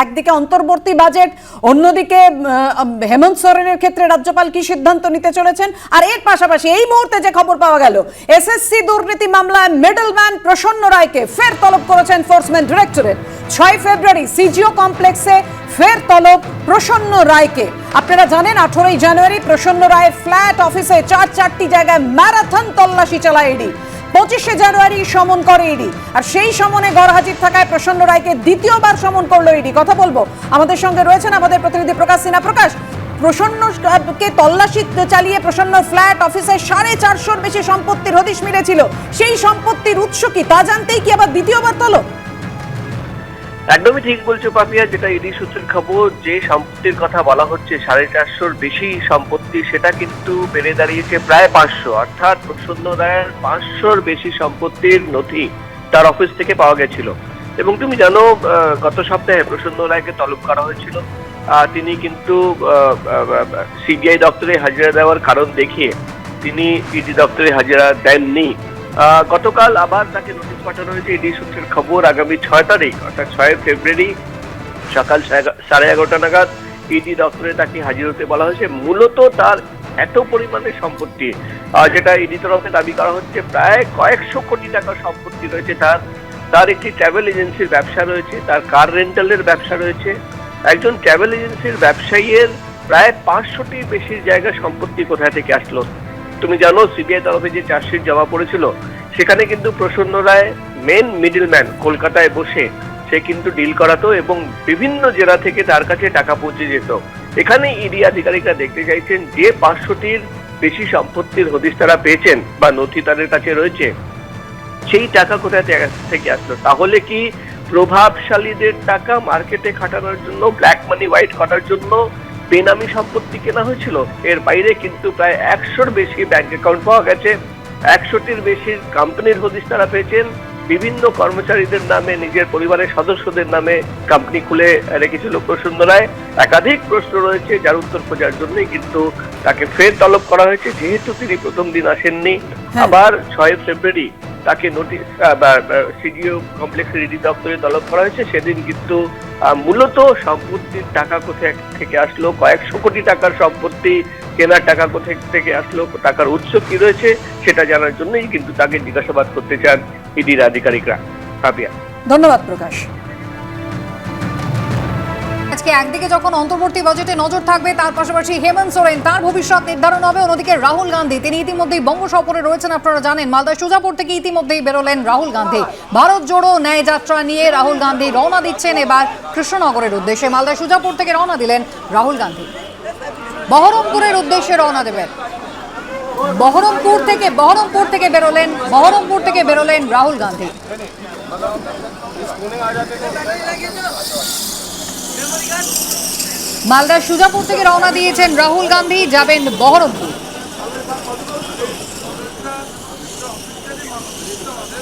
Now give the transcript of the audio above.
একদিকে অন্তর্বর্তী বাজেট, অন্যদিকে হেমন্ত সোরেনের ক্ষেত্রে রাজ্যপাল কি সিদ্ধান্ত নিতে চলেছেন। আর এর পাশাপাশি এই মুহূর্তে যে খবর পাওয়া গেল, এসএসসি দুর্নীতি মামলায় মিডলম্যান প্রসন্ন রায়কে ফের তলব করেছেন এনফোর্সমেন্ট ডিরেক্টরেট। 6 ফেব্রুয়ারি সিজিও কমপ্লেক্সে ফের তলব প্রসন্ন রায়কে। আপনারা জানেন 18 জানুয়ারি প্রসন্ন রায়ের ফ্ল্যাট অফিসে চারটি জায়গায় ম্যারাথন তল্লাশি চালায় ইডি। 25 জানুয়ারি সমন করে ইডি, আর সেই সমনে গড়হাজির থাকায় প্রসন্ন রায়কে দ্বিতীয়বার সমন করলো ইডি। কথা বলবো, আমাদের সঙ্গে রয়েছেন আমাদের প্রতিনিধি প্রকাশ সিনহা। প্রকাশ, প্রসন্নকে তল্লাশি চালিয়ে প্রসন্ন ফ্ল্যাট অফিসে 450-র বেশি সম্পত্তির হদিশ মিলেছিল। সেই সম্পত্তির উৎস কি তা জানতেই কি আবার দ্বিতীয়বার তলব? একদমই ঠিক বলছো পাপিয়া, যেটা ইডি সূত্রের খবর, যে সম্পত্তির কথা বলা হচ্ছে 450-র বেশি সম্পত্তি, সেটা কিন্তু বেড়ে দাঁড়িয়েছে প্রায় 500। অর্থাৎ প্রসন্ন রায়ের 500-র বেশি সম্পত্তির নথি তার অফিস থেকে পাওয়া গেছিল। এবং তুমি জানো গত সপ্তাহে প্রসন্ন রায়কে তলব করা হয়েছিল। তিনি কিন্তু সিবিআই দপ্তরে হাজিরা দেওয়ার কারণ দেখিয়ে তিনি ইডি দপ্তরে হাজিরা দেননি। গতকাল আবার তাকে নোটিশ পাঠানো হয়েছে। ইডি সূত্রের খবর, আগামী 6 তারিখ অর্থাৎ 6 ফেব্রুয়ারি সকাল 11:30 নাগাদ ইডি দপ্তরে তাকে হাজির হতে বলা হয়েছে। মূলত তার এত পরিমাণে সম্পত্তি, যেটা ইডি তরফে দাবি করা হচ্ছে, প্রায় কয়েকশো কোটি টাকার সম্পত্তি রয়েছে তার একটি ট্রাভেল এজেন্সির ব্যবসা রয়েছে, তার কার রেন্টালের ব্যবসা রয়েছে। একজন ট্রাভেল এজেন্সির ব্যবসায়ীর প্রায় 500টির বেশি জায়গার সম্পত্তি কোথা থেকে আসলো? তুমি জানো সিবিআই তরফে যে চার্জশিট জমা পড়েছিল, সেখানে কিন্তু প্রসন্ন রায় মেন মিডলম্যান কলকাতায় বসে সে কিন্তু ডিল করাতো এবং বিভিন্ন জেলা থেকে তার কাছে টাকা পৌঁছে যেত। এখানে ইডি আধিকারিকরা দেখতে চাইছেন যে 500টির বেশি সম্পত্তির হদিশ তারা পেয়েছেন বা নথি তাদের কাছে রয়েছে, সেই টাকা কোথা থেকে আসলো। তাহলে কি প্রভাবশালীদের টাকা মার্কেটে খাটানোর জন্য, ব্ল্যাক মানি হোয়াইট করার জন্য বেনামি সম্পত্তি কেনা হয়েছিল? এর বাইরে কিন্তু প্রায় 100-র বেশি ব্যাংক অ্যাকাউন্ট পাওয়া গেছে, 100টির বেশি কোম্পানির হদিশ তারা পেয়েছেন। বিভিন্ন কর্মচারীদের নামে, নিজের পরিবারের সদস্যদের নামে কোম্পানি খুলে রেখেছিল প্রসন্ন রায়। একাধিক প্রশ্ন রয়েছে, যার উত্তর খোঁজার জন্যই কিন্তু তাকে ফের তলব করা হয়েছে। যেহেতু তিনি প্রথম দিন আসেননি, আবার 6 ফেব্রুয়ারি তাকে নোটিশ সিজিও কমপ্লেক্সের ইডি দপ্তরে তলব করা হয়েছে। সেদিন কিন্তু মূলত সম্পত্তির টাকা কোথা থেকে আসলো, কয়েকশো কোটি টাকার সম্পত্তি কেনার টাকা কোথা থেকে আসলো, টাকার উৎস কি রয়েছে, সেটা জানার জন্যই কিন্তু তাকে জিজ্ঞাসাবাদ করতে চান ইডির আধিকারিকরা। ভাবিয়া, ধন্যবাদ প্রকাশ। আজকে একদিকে যখন অন্তর্বর্তী বাজেটে নজর থাকবে, তার পাশাপাশি হেমন্ত সোরেন, তার ভবিষ্যৎ নির্ধারণ হবে। অন্যদিকে রাহুল গান্ধী, তিনি ইতিমধ্যেই বঙ্গ সফরে রয়েছেন। আপনারা জানেন মালদার সুজাপুর থেকে ইতিমধ্যেই বেরোলেন রাহুল গান্ধী। ভারত জোড়ো ন্যায় যাত্রা নিয়ে রাহুল গান্ধী রওনা দিচ্ছেন এবার কৃষ্ণনগরের উদ্দেশ্যে। মালদার সুজাপুর থেকে রওনা দিলেন রাহুল গান্ধী, বহরমপুরের উদ্দেশ্যে রওনা দেবেন। বহরমপুর থেকে বেরোলেন রাহুল গান্ধী। মালদার সুজাপুর থেকে রওনা দিয়েছেন রাহুল গান্ধী, যাবেন বহরমপুর।